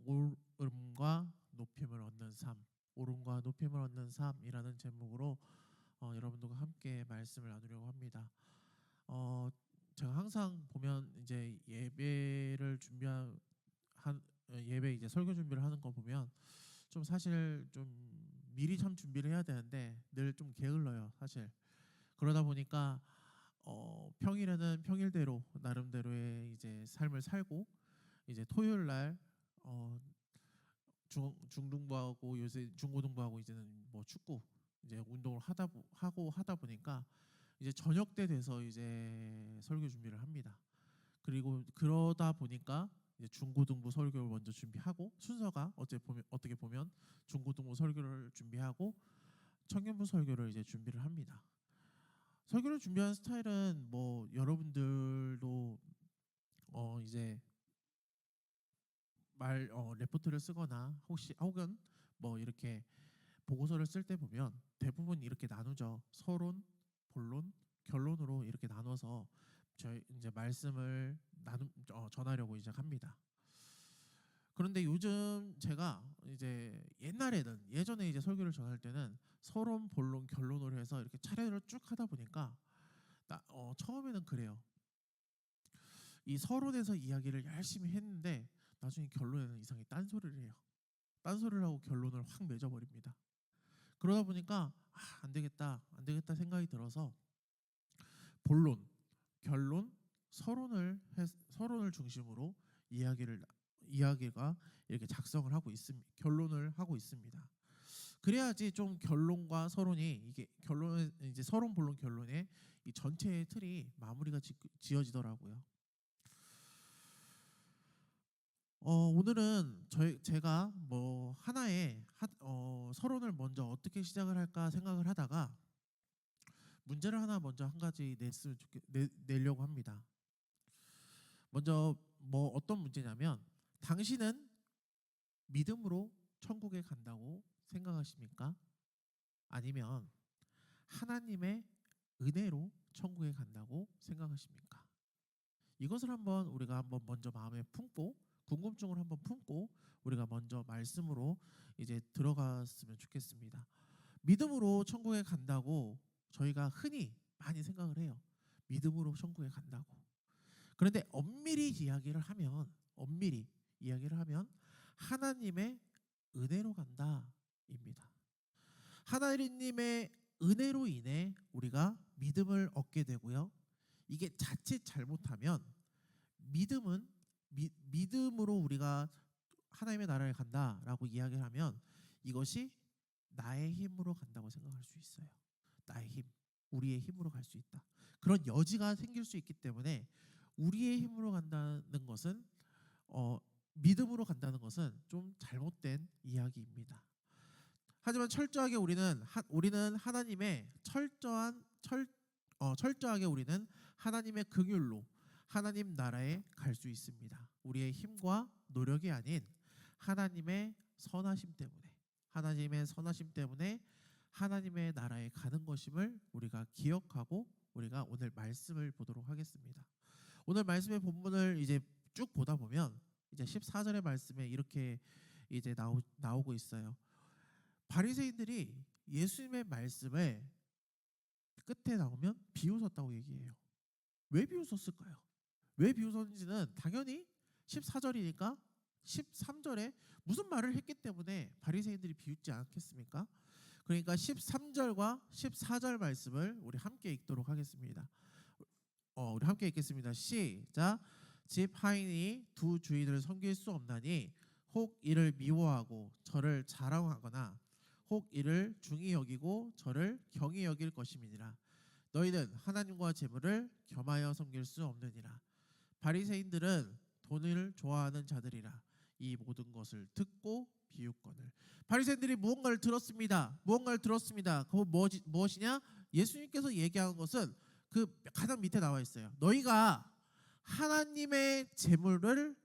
오름과 높임을 얻는 삶, 오름과 높임을 얻는 삶이라는 제목으로 여러분들과 함께 말씀을 나누려고 합니다. 어, 제가 항상 보면 이제 예배를 준비한 예배 이제 설교 준비를 하는 거 보면 좀 사실 좀 미리 참 준비를 해야 되는데 늘 좀 게을러요, 사실. 그러다 보니까 평일에는 평일대로 나름대로의 이제 삶을 살고 이제 토요일 날 어, 중등부하고 요새 중고등부하고 이제는 뭐 축구 이제 운동을 하다 보니까 이제 저녁 때 돼서 이제 설교 준비를 합니다. 그리고 그러다 보니까 이제 중고등부 설교를 먼저 준비하고 순서가 어떻게 보면 중고등부 설교를 준비하고 청년부 설교를 이제 준비를 합니다. 설교를 준비하는 스타일은 뭐 여러분들도 이제 레포트를 쓰거나 혹은 뭐 이렇게 보고서를 쓸 때 보면 대부분 이렇게 나누죠. 서론, 본론, 결론으로 이렇게 나눠서 저희 이제 말씀을 전하려고 이제 합니다. 그런데 요즘 제가 이제 예전에 이제 설교를 전할 때는 서론, 본론, 결론으로 해서 이렇게 차례로 쭉 하다 보니까 처음에는 그래요. 이 서론에서 이야기를 열심히 했는데 나중에 결론에는 이상하게 딴소리를 해요. 딴소리를 하고 결론을 확 맺어버립니다. 그러다 보니까 안 되겠다, 안 되겠다 생각이 들어서 본론, 결론, 서론을 중심으로 이야기가 이렇게 작성을 하고 있습니다. 결론을 하고 있습니다. 그래야지 좀 결론과 서론이 이게 결론 이제 서론 본론 결론의 이 전체의 틀이 마무리가 지어지더라고요. 오늘은 제가 뭐 하나의 서론을 먼저 어떻게 시작을 할까 생각을 하다가 문제를 하나 먼저 한 가지 내려고 합니다. 먼저 뭐 어떤 문제냐면 당신은 믿음으로 천국에 간다고 생각하십니까? 아니면 하나님의 은혜로 천국에 간다고 생각하십니까? 이것을 우리가 한번 먼저 마음에 품고 궁금증을 한번 품고 우리가 먼저 말씀으로 이제 들어갔으면 좋겠습니다. 믿음으로 천국에 간다고 저희가 흔히 많이 생각을 해요. 믿음으로 천국에 간다고. 그런데 엄밀히 이야기를 하면 하나님의 은혜로 간다입니다. 하나님의 은혜로 인해 우리가 믿음을 얻게 되고요. 이게 자칫 잘못하면 믿음으로 우리가 하나님의 나라에 간다라고 이야기를 하면 이것이 나의 힘으로 간다고 생각할 수 있어요. 나의 힘, 우리의 힘으로 갈 수 있다. 그런 여지가 생길 수 있기 때문에 우리의 힘으로 간다는 것은 믿음으로 간다는 것은 좀 잘못된 이야기입니다. 하지만 철저하게 우리는 철저하게 우리는 하나님의 긍휼로 하나님 나라에 갈 수 있습니다. 우리의 힘과 노력이 아닌 하나님의 선하심 때문에 하나님의 나라에 가는 것임을 우리가 기억하고 우리가 오늘 말씀을 보도록 하겠습니다. 오늘 말씀의 본문을 이제 쭉 보다 보면 이제 14절의 말씀에 이렇게 이제 나오고 있어요. 바리새인들이 예수님의 말씀을 끝에 나오면 비웃었다고 얘기해요. 왜 비웃었을까요? 왜 비웃었는지는 당연히 14절이니까 13절에 무슨 말을 했기 때문에 바리새인들이 비웃지 않겠습니까? 그러니까 13절과 14절 말씀을 우리 함께 읽도록 하겠습니다. 우리 함께 읽겠습니다. 시작. 집 하인이 두 주인을 섬길 수 없나니 혹 이를 미워하고 저를 자랑하거나 혹 이를 중히 여기고 저를 경히 여길 것임이니라. 너희는 하나님과 재물을 겸하여 섬길 수 없느니라. 바리새인들은 돈을 좋아하는 자들이라. 이 모든 것을 듣고 비웃거늘. 바리새인들이 무언가를 들었습니다. 그거 무엇이냐? 예수님께서 얘기하는 것은 그 가장 밑에 나와 있어요. 너희가 하나님의 재물을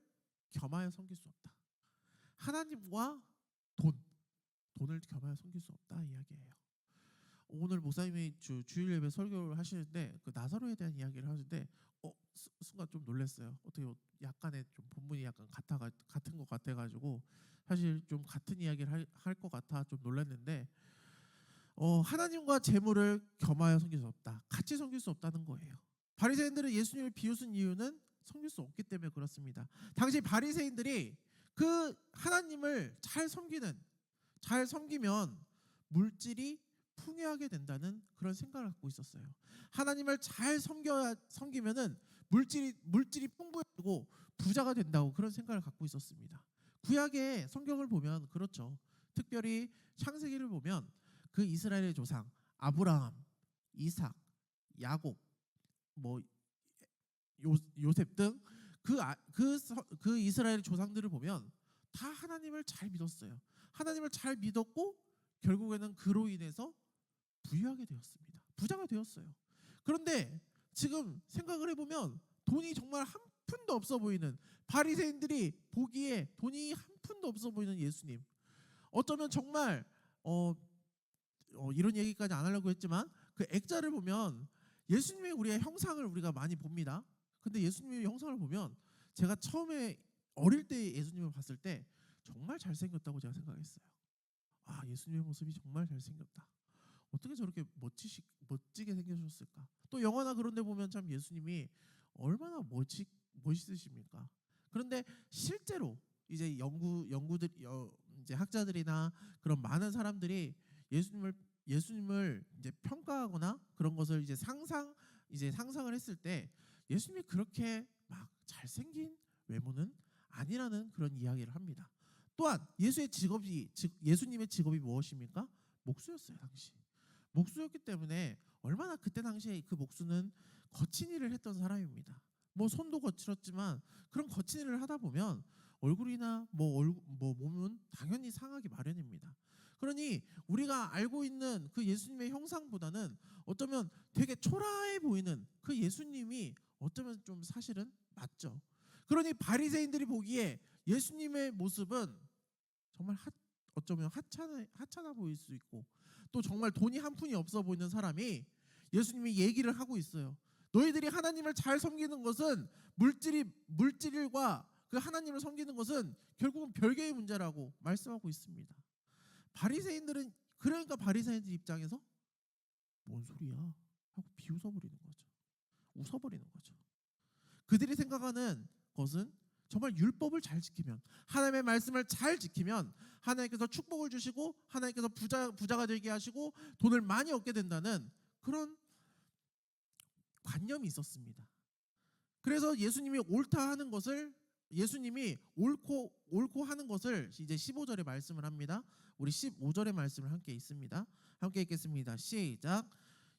겸하여 섬길 수 없다. 하나님과 돈을 겸하여 섬길 수 없다 이야기예요. 오늘 목사님이 주일 예배 설교를 하시는데 그 나사로에 대한 이야기를 하는데 순간 좀 놀랐어요. 어떻게 약간의 좀 본문이 약간 같은 것 같아가지고 사실 좀 같은 이야기를 할 것 같아 좀 놀랐는데 하나님과 재물을 겸하여 섬길 수 없다. 같이 섬길 수 없다는 거예요. 바리새인들은 예수님을 비웃은 이유는 섬길 수 없기 때문에 그렇습니다. 당시 바리새인들이 그 하나님을 잘 섬기면 물질이 풍요하게 된다는 그런 생각을 갖고 있었어요. 하나님을 잘 섬기면은 물질이 풍부해지고 부자가 된다고 그런 생각을 갖고 있었습니다. 구약의 성경을 보면 그렇죠. 특별히 창세기를 보면 그 이스라엘의 조상 아브라함, 이삭, 야곱, 뭐 요셉 등 그 이스라엘 조상들을 보면 다 하나님을 잘 믿었어요. 하나님을 잘 믿었고 결국에는 그로 인해서 부유하게 되었습니다. 부자가 되었어요. 그런데 지금 생각을 해보면 돈이 정말 한 푼도 없어 보이는 바리새인들이 보기에 돈이 한 푼도 없어 보이는 예수님. 어쩌면 정말 이런 얘기까지 안 하려고 했지만 그 액자를 보면 예수님의 우리의 형상을 우리가 많이 봅니다. 근데 예수님의 형상을 보면 제가 처음에 어릴 때 예수님을 봤을 때 정말 잘생겼다고 제가 생각했어요. 아, 예수님의 모습이 정말 잘생겼다. 어떻게 저렇게 멋지게 생겨셨을까? 또 영화나 그런 데 보면 참 예수님이 얼마나 멋있으십니까? 그런데 실제로 이제 이제 학자들이나 그런 많은 사람들이 예수님을 이제 평가하거나 그런 것을 이제 상상을 했을 때 예수님이 그렇게 막 잘생긴 외모는 아니라는 그런 이야기를 합니다. 또한 예수님의 직업이 무엇입니까? 목수였어요, 당시. 목수였기 때문에 얼마나 그때 당시에 그 목수는 거친 일을 했던 사람입니다. 뭐 손도 거칠었지만 그런 거친 일을 하다 보면 얼굴이나 뭐 몸은 당연히 상하기 마련입니다. 그러니 우리가 알고 있는 그 예수님의 형상보다는 어쩌면 되게 초라해 보이는 그 예수님이 어쩌면 좀 사실은 맞죠. 그러니 바리새인들이 보기에 예수님의 모습은 정말 어쩌면 하찮아 보일 수 있고 또 정말 돈이 한 푼이 없어 보이는 사람이 예수님이 얘기를 하고 있어요. 너희들이 하나님을 잘 섬기는 것은 물질과 그 하나님을 섬기는 것은 결국은 별개의 문제라고 말씀하고 있습니다. 그러니까 바리새인들 입장에서 뭔 소리야 하고 비웃어버리는 거죠. 웃어버리는 거죠. 그들이 생각하는 것은 정말 율법을 잘 지키면 하나님의 말씀을 잘 지키면 하나님께서 축복을 주시고 하나님께서 부자가 되게 하시고 돈을 많이 얻게 된다는 그런 관념이 있었습니다. 그래서 예수님이 옳고 하는 것을 이제 15절에 말씀을 합니다. 우리 15절의 말씀을 함께 있습니다. 함께 읽겠습니다. 시작.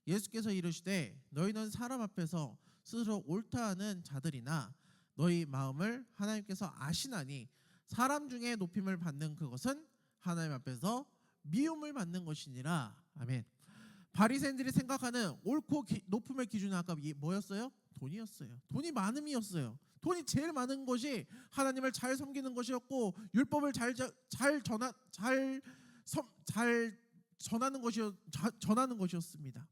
예수께서 이르시되 너희는 사람 앞에서 스스로 옳다 하는 자들이나 너희 마음을 하나님께서 아시나니 사람 중에 높임을 받는 그것은 하나님 앞에서 미움을 받는 것이니라. 아멘. 바리새인들이 생각하는 옳고 높음의 기준은 아까 뭐였어요? 돈이었어요. 돈이 많음이었어요. 돈이 제일 많은 것이 하나님을 잘 섬기는 것이었고 율법을 잘 전하는 것이었습니다.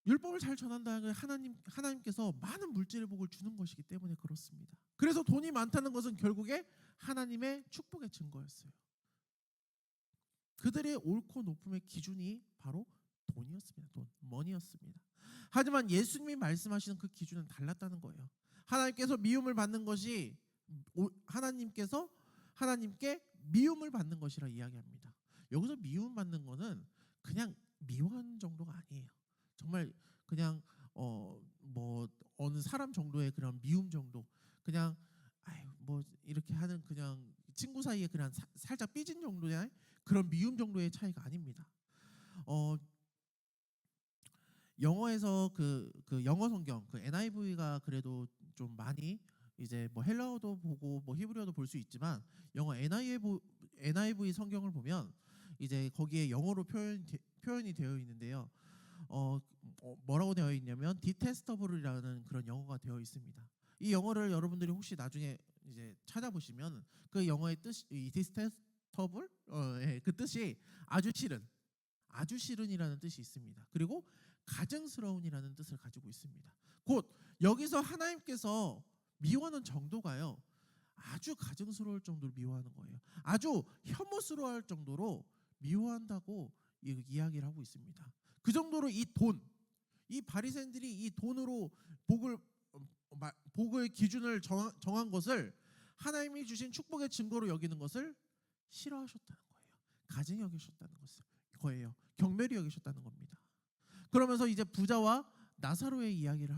율법을 잘 전한다는 하나님께서 많은 물질의 복을 주는 것이기 때문에 그렇습니다. 그래서 돈이 많다는 것은 결국에 하나님의 축복의 증거였어요. 그들의 옳고 높음의 기준이 바로 돈이었습니다. 머니였습니다. 하지만 예수님이 말씀하시는 그 기준은 달랐다는 거예요. 하나님께서 미움을 받는 것이 하나님께 미움을 받는 것이라 이야기합니다. 여기서 미움 받는 거는 그냥 미워하는 정도가 아니에요. 정말 그냥 어느 사람 정도의 그런 미움 정도, 그냥 뭐 이렇게 하는 그냥 친구 사이에 그냥 살짝 삐진 정도의 그런 미움 정도의 차이가 아닙니다. 영어에서 그 영어 성경 그 NIV가 그래도 좀 많이 이제 뭐 헬라어도 보고 뭐 히브리어도 볼 수 있지만 영어 NIV 성경을 보면 이제 거기에 영어로 표현이 되어 있는데요. 뭐라고 되어 있냐면 디테스터블이라는 그런 영어가 되어 있습니다. 이 영어를 여러분들이 혹시 나중에 이제 찾아보시면 그 영어의 뜻이 이 디테스터블 그 뜻이 아주 싫은이라는 뜻이 있습니다. 그리고 가증스러운이라는 뜻을 가지고 있습니다. 곧 여기서 하나님께서 미워하는 정도가요, 아주 가증스러울 정도로 미워하는 거예요. 아주 혐오스러워할 정도로 미워한다고 이야기를 하고 있습니다. 그 정도로 이 바리새인들이 이 돈으로 복의 기준을 정한 것을, 하나님이 주신 축복의 증거로 여기는 것을 싫어하셨다는 거예요. 가증히 여기셨다는 거예요. 경멸히 여기셨다는 겁니다. 그러면서 이제 부자와 나사로의 이야기를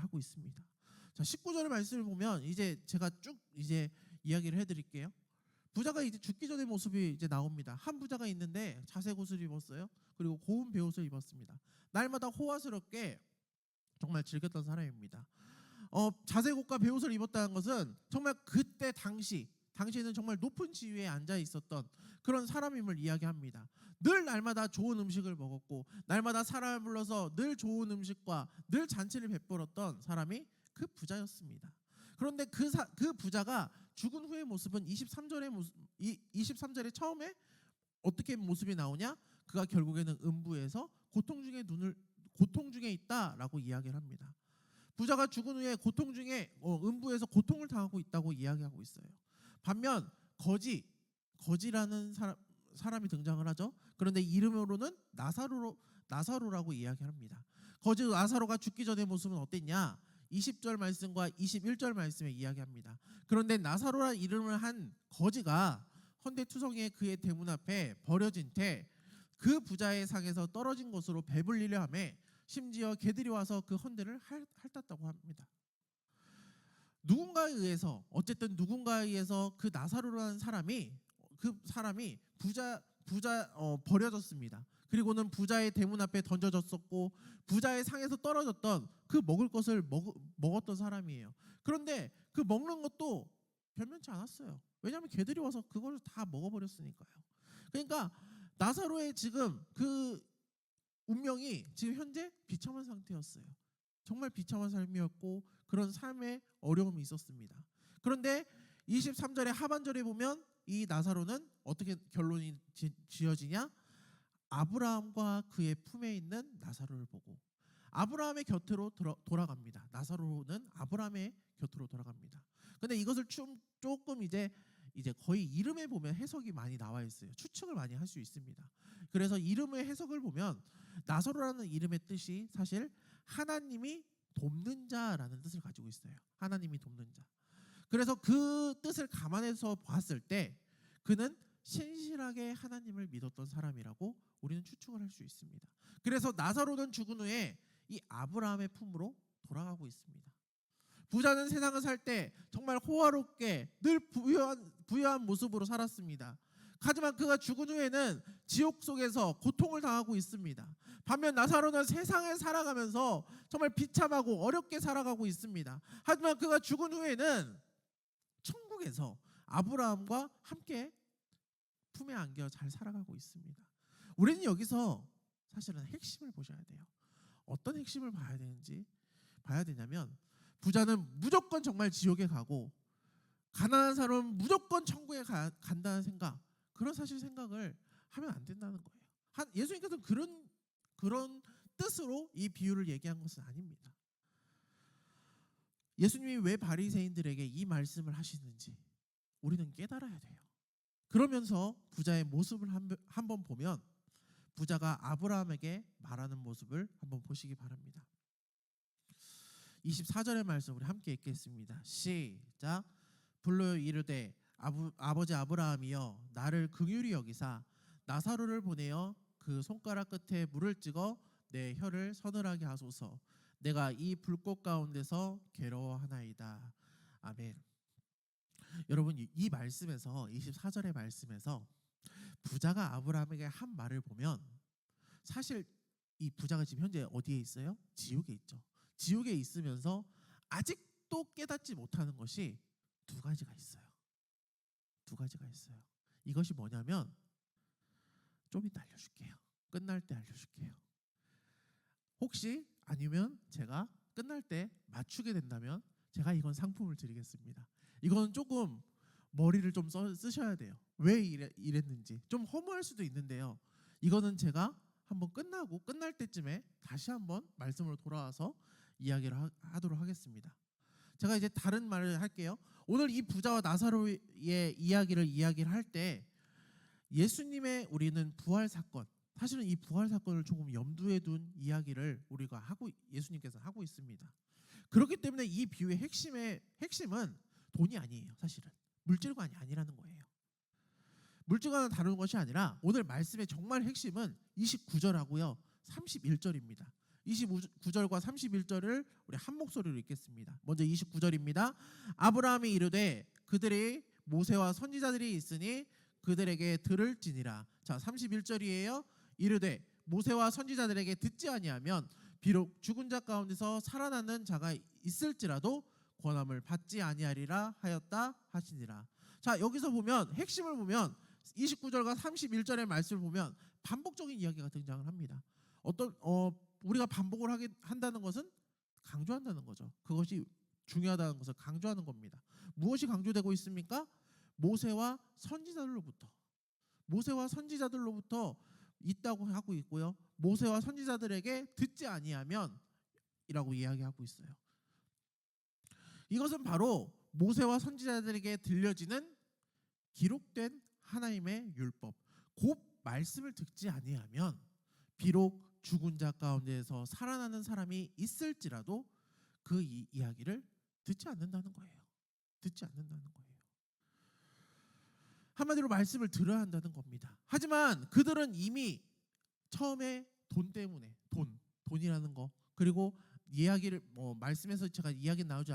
하고 있습니다. 자, 19절의 말씀을 보면 이제 제가 쭉 이제 이야기를 해드릴게요. 부자가 이제 죽기 전의 모습이 이제 나옵니다. 한 부자가 있는데 자색 옷을 입었어요. 그리고 고운 베옷을 입었습니다. 날마다 호화스럽게 정말 즐겼던 사람입니다. 자색 옷과 베옷을 입었다는 것은 정말 그때 당시에는 정말 높은 지위에 앉아 있었던 그런 사람임을 이야기합니다. 늘 날마다 좋은 음식을 먹었고 날마다 사람을 불러서 늘 좋은 음식과 늘 잔치를 베풀었던 사람이 그 부자였습니다. 그런데 그 부자가 죽은 후의 모습은 23절에 처음에 어떻게 모습이 나오냐? 그가 결국에는 음부에서 고통 중에 있다라고 이야기를 합니다. 부자가 죽은 후에 음부에서 고통을 당하고 있다고 이야기하고 있어요. 반면 거지라는 사람이 등장을 하죠. 그런데 이름으로는 나사로라고 이야기합니다. 거지 나사로가 죽기 전의 모습은 어땠냐? 20절 말씀과 21절 말씀에 이야기합니다. 그런데 나사로라 이름을 한 거지가 헌데투성이의 그의 대문 앞에 버려진 채 그 부자의 상에서 떨어진 것으로 배불리려 하며 심지어 개들이 와서 그 헌데를 핥았다고 합니다. 누군가에 의해서 그 나사로라는 사람이 버려졌습니다. 그리고는 부자의 대문 앞에 던져졌었고 부자의 상에서 떨어졌던 그 먹을 것을 먹었던 사람이에요. 그런데 그 먹는 것도 변변치 않았어요. 왜냐하면 개들이 와서 그걸 다 먹어버렸으니까요. 그러니까 나사로의 지금 그 운명이 지금 현재 비참한 상태였어요. 정말 비참한 삶이었고 그런 삶에 어려움이 있었습니다. 그런데 23절의 하반절에 보면 이 나사로는 어떻게 결론이 지어지냐? 아브라함과 그의 품에 있는 나사로를 보고 아브라함의 곁으로 돌아갑니다. 나사로는 아브라함의 곁으로 돌아갑니다. 근데 이것을 조금 이제 거의 이름에 보면 해석이 많이 나와 있어요. 추측을 많이 할 수 있습니다. 그래서 이름의 해석을 보면 나사로라는 이름의 뜻이 사실 하나님이 돕는 자라는 뜻을 가지고 있어요. 하나님이 돕는 자. 그래서 그 뜻을 감안해서 봤을 때 그는 신실하게 하나님을 믿었던 사람이라고 우리는 추측을 할 수 있습니다. 그래서 나사로는 죽은 후에 이 아브라함의 품으로 돌아가고 있습니다. 부자는 세상을 살 때 정말 호화롭게 늘 부유한 모습으로 살았습니다. 하지만 그가 죽은 후에는 지옥 속에서 고통을 당하고 있습니다. 반면 나사로는 세상을 살아가면서 정말 비참하고 어렵게 살아가고 있습니다. 하지만 그가 죽은 후에는 천국에서 아브라함과 함께 품에 안겨 잘 살아가고 있습니다. 우리는 여기서 사실은 핵심을 보셔야 돼요. 어떤 핵심을 봐야 되냐면 부자는 무조건 정말 지옥에 가고 가난한 사람은 무조건 천국에 간다는 그런 사실 생각을 하면 안 된다는 거예요. 예수님께서는 그런 뜻으로 이 비유를 얘기한 것은 아닙니다. 예수님이 왜 바리새인들에게 이 말씀을 하시는지 우리는 깨달아야 돼요. 그러면서 부자의 모습을 한번 보면 부자가 아브라함에게 말하는 모습을 한번 보시기 바랍니다. 24절의 말씀 우리 함께 읽겠습니다. 시작. 불러 이르되 아버지 아브라함이여 나를 긍휼히 여기사 나사로를 보내어 그 손가락 끝에 물을 찍어 내 혀를 서늘하게 하소서. 내가 이 불꽃 가운데서 괴로워하나이다. 아멘. 여러분 이 말씀에서 24절의 말씀에서 부자가 아브라함에게 한 말을 보면 사실 이 부자가 지금 현재 어디에 있어요? 지옥에 있죠. 지옥에 있으면서 아직도 깨닫지 못하는 것이 두 가지가 있어요. 이것이 뭐냐면 좀 이따 알려줄게요. 끝날 때 알려줄게요. 혹시 아니면 제가 끝날 때 맞추게 된다면 제가 이건 상품을 드리겠습니다. 이건 조금 머리를 좀 쓰셔야 돼요. 왜 이랬는지 좀 허무할 수도 있는데요. 이거는 제가 한번 끝날 때쯤에 다시 한번 말씀으로 돌아와서 이야기를 하도록 하겠습니다. 제가 이제 다른 말을 할게요. 오늘 이 부자와 나사로의 이야기를 할 때 예수님의 우리는 부활 사건, 사실은 이 부활 사건을 조금 염두에 둔 이야기를 우리가 예수님께서 하고 있습니다. 그렇기 때문에 이 비유의 핵심은 돈이 아니에요. 사실은 물질관이 아니라는 거예요. 물질과는 다른 것이 아니라 오늘 말씀의 정말 핵심은 29절하고요 31절입니다. 29절과 31절을 우리 한 목소리로 읽겠습니다. 먼저 29절입니다. 아브라함이 이르되 그들이 모세와 선지자들이 있으니 그들에게 들을지니라. 자, 31절이에요. 이르되 모세와 선지자들에게 듣지 아니하면 비록 죽은 자 가운데서 살아나는 자가 있을지라도 권함을 받지 아니하리라 하였다 하시니라. 자, 여기서 보면 핵심을 보면 29절과 31절의 말씀을 보면 반복적인 이야기가 등장을 합니다. 우리가 반복을 한다는 것은 강조한다는 거죠. 그것이 중요하다는 것을 강조하는 겁니다. 무엇이 강조되고 있습니까? 모세와 선지자들로부터 있다고 하고 있고요. 모세와 선지자들에게 듣지 아니하면 이라고 이야기하고 있어요. 이것은 바로 모세와 선지자들에게 들려지는 기록된 하나님의 율법, 곧 말씀을 듣지 아니하면 비록 죽은 자 가운데에서 살아나는 사람이 있을지라도 그 이야기를 듣지 않는다는 거예요. 한마디로 말씀을 들어야 한다는 겁니다. 하지만 그들은 이미 처음에 돈 때문에 돈이라는 거, 그리고 이야기를 말씀에서 제가 이야기 나오지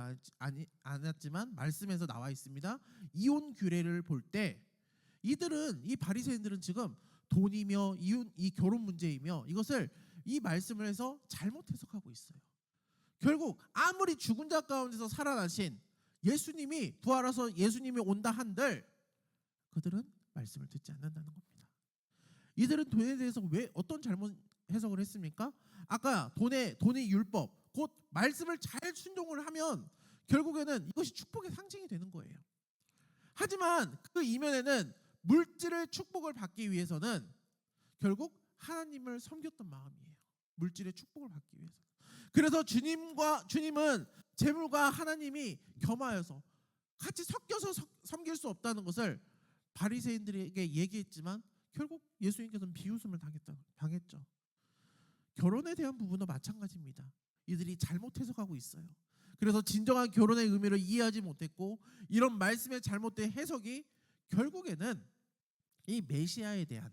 않았지만 말씀에서 나와 있습니다. 이혼 규례를 볼 때 이 바리새인들은 지금 돈이며 이 결혼 문제이며 이것을 이 말씀을 해서 잘못 해석하고 있어요. 결국 아무리 죽은 자 가운데서 살아나신 예수님이 부활해서 예수님이 온다 한들 그들은 말씀을 듣지 않는다는 겁니다. 이들은 돈에 대해서 왜 어떤 잘못 해석을 했습니까? 아까 돈의 율법, 곧 말씀을 잘 순종을 하면 결국에는 이것이 축복의 상징이 되는 거예요. 하지만 그 이면에는 물질의 축복을 받기 위해서는 결국 하나님을 섬겼던 마음이에요. 물질의 축복을 받기 위해서. 그래서 주님은 재물과 하나님이 겸하여서 같이 섞여서 섬길 수 없다는 것을 바리새인들에게 얘기했지만 결국 예수님께서는 비웃음을 당했죠. 결혼에 대한 부분도 마찬가지입니다. 이들이 잘못 해석하고 있어요. 그래서 진정한 결혼의 의미를 이해하지 못했고 이런 말씀의 잘못된 해석이 결국에는 이 메시아에 대한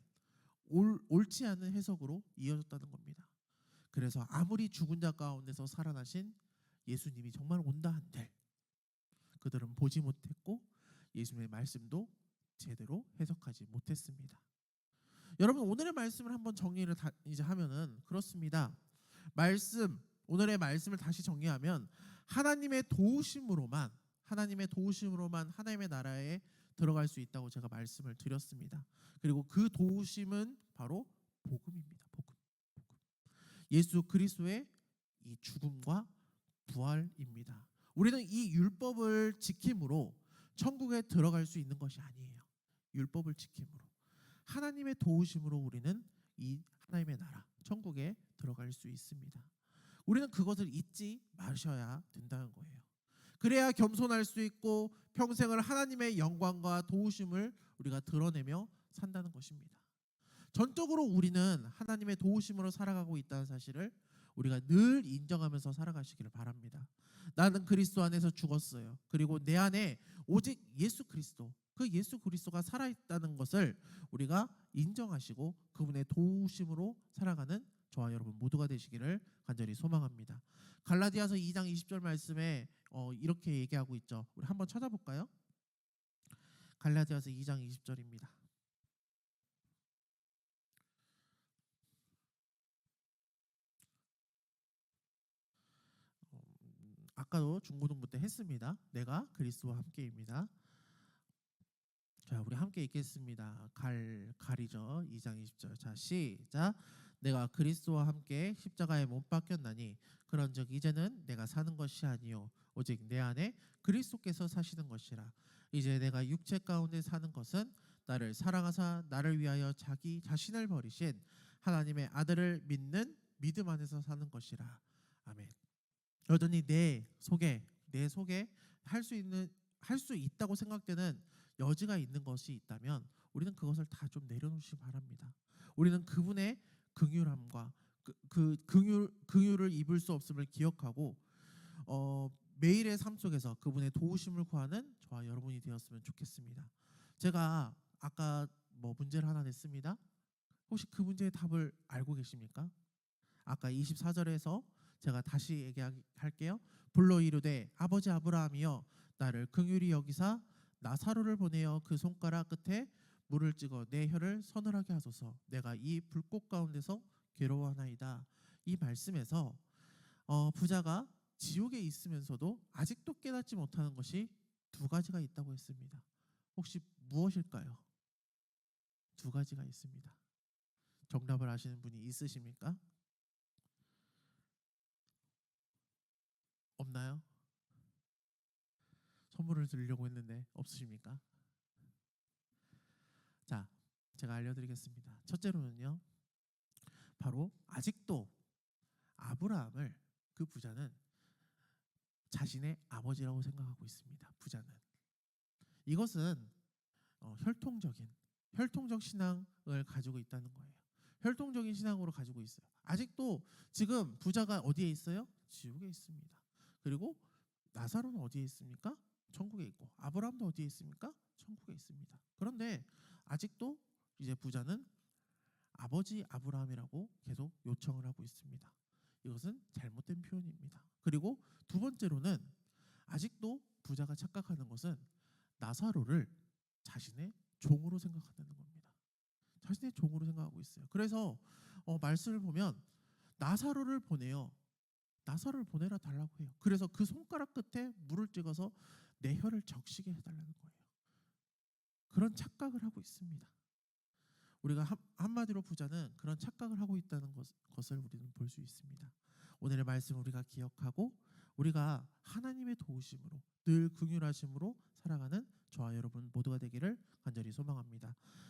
옳지 않은 해석으로 이어졌다는 겁니다. 그래서 아무리 죽은 자 가운데서 살아나신 예수님이 정말 온다 한들 그들은 보지 못했고 예수님의 말씀도 제대로 해석하지 못했습니다. 여러분, 오늘의 말씀을 한번 정리를 이제 하면은 그렇습니다. 오늘의 말씀을 다시 정리하면 하나님의 도우심으로만 하나님의 나라에 들어갈 수 있다고 제가 말씀을 드렸습니다. 그리고 그 도우심은 바로 복음입니다. 복음. 예수 그리스도의 이 죽음과 부활입니다. 우리는 이 율법을 지킴으로 천국에 들어갈 수 있는 것이 아니에요. 율법을 지킴으로 하나님의 도우심으로 우리는 이 하나님의 나라 천국에 들어갈 수 있습니다. 우리는 그것을 잊지 마셔야 된다는 거예요. 그래야 겸손할 수 있고 평생을 하나님의 영광과 도우심을 우리가 드러내며 산다는 것입니다. 전적으로 우리는 하나님의 도우심으로 살아가고 있다는 사실을 우리가 늘 인정하면서 살아가시기를 바랍니다. 나는 그리스도 안에서 죽었어요. 그리고 내 안에 오직 예수 그리스도가 살아있다는 것을 우리가 인정하시고 그분의 도우심으로 살아가는 저와 여러분 모두가 되시기를 간절히 소망합니다. 갈라디아서 2장 20절 말씀에 이렇게 얘기하고 있죠. 우리 한번 찾아볼까요? 갈라디아서 2장 20절입니다. 아까도 중고등부 때 했습니다. 내가 그리스도와 함께입니다. 자, 우리 함께 읽겠습니다. 갈이죠. 2장 20절. 자, 시작. 내가 그리스도와 함께 십자가에 못 박혔나니 그런즉 이제는 내가 사는 것이 아니요 오직 내 안에 그리스도께서 사시는 것이라. 이제 내가 육체 가운데 사는 것은 나를 사랑하사 나를 위하여 자기 자신을 버리신 하나님의 아들을 믿는 믿음 안에서 사는 것이라. 아멘. 여전히 내 속에 할 수 있다고 생각되는 여지가 있는 것이 있다면 우리는 그것을 다 좀 내려놓으시기 바랍니다. 우리는 그분의 긍휼함과 그 긍휼을 입을 수 없음을 기억하고 매일의 삶 속에서 그분의 도우심을 구하는 저와 여러분이 되었으면 좋겠습니다. 제가 아까 문제를 하나 냈습니다. 혹시 그 문제의 답을 알고 계십니까? 아까 24절에서 제가 다시 얘기할게요. 불러 이르되 아버지 아브라함이여 나를 긍휼히 여기사 나사로를 보내어 그 손가락 끝에 물을 찍어 내 혀를 서늘하게 하소서. 내가 이 불꽃 가운데서 괴로워하나이다. 이 말씀에서 부자가 지옥에 있으면서도 아직도 깨닫지 못하는 것이 두 가지가 있다고 했습니다. 혹시 무엇일까요? 두 가지가 있습니다. 정답을 아시는 분이 있으십니까? 없나요? 선물을 드리려고 했는데 없으십니까? 자, 제가 알려드리겠습니다. 첫째로는요, 바로 아직도 아브라함을 그 부자는 자신의 아버지라고 생각하고 있습니다. 부자는 이것은 혈통적 신앙을 가지고 있다는 거예요. 혈통적인 신앙으로 가지고 있어요. 아직도 지금 부자가 어디에 있어요? 지옥에 있습니다. 그리고 나사로는 어디에 있습니까? 천국에 있고 아브라함도 어디에 있습니까? 천국에 있습니다. 그런데 아직도 이제 부자는 아버지 아브라함이라고 계속 요청을 하고 있습니다. 이것은 잘못된 표현입니다. 그리고 두 번째로는 아직도 부자가 착각하는 것은 나사로를 자신의 종으로 생각한다는 겁니다. 자신의 종으로 생각하고 있어요. 그래서 말씀을 보면 나사로를 보내라 달라고 해요. 그래서 그 손가락 끝에 물을 찍어서 내 혀를 적시게 해달라는 거예요. 그런 착각을 하고 있습니다. 우리가 한마디로 부자는 그런 착각을 하고 있다는 것을 우리는 볼 수 있습니다. 오늘의 말씀 우리가 기억하고 우리가 하나님의 도우심으로 늘 긍휼하심으로 살아가는 저와 여러분 모두가 되기를 간절히 소망합니다.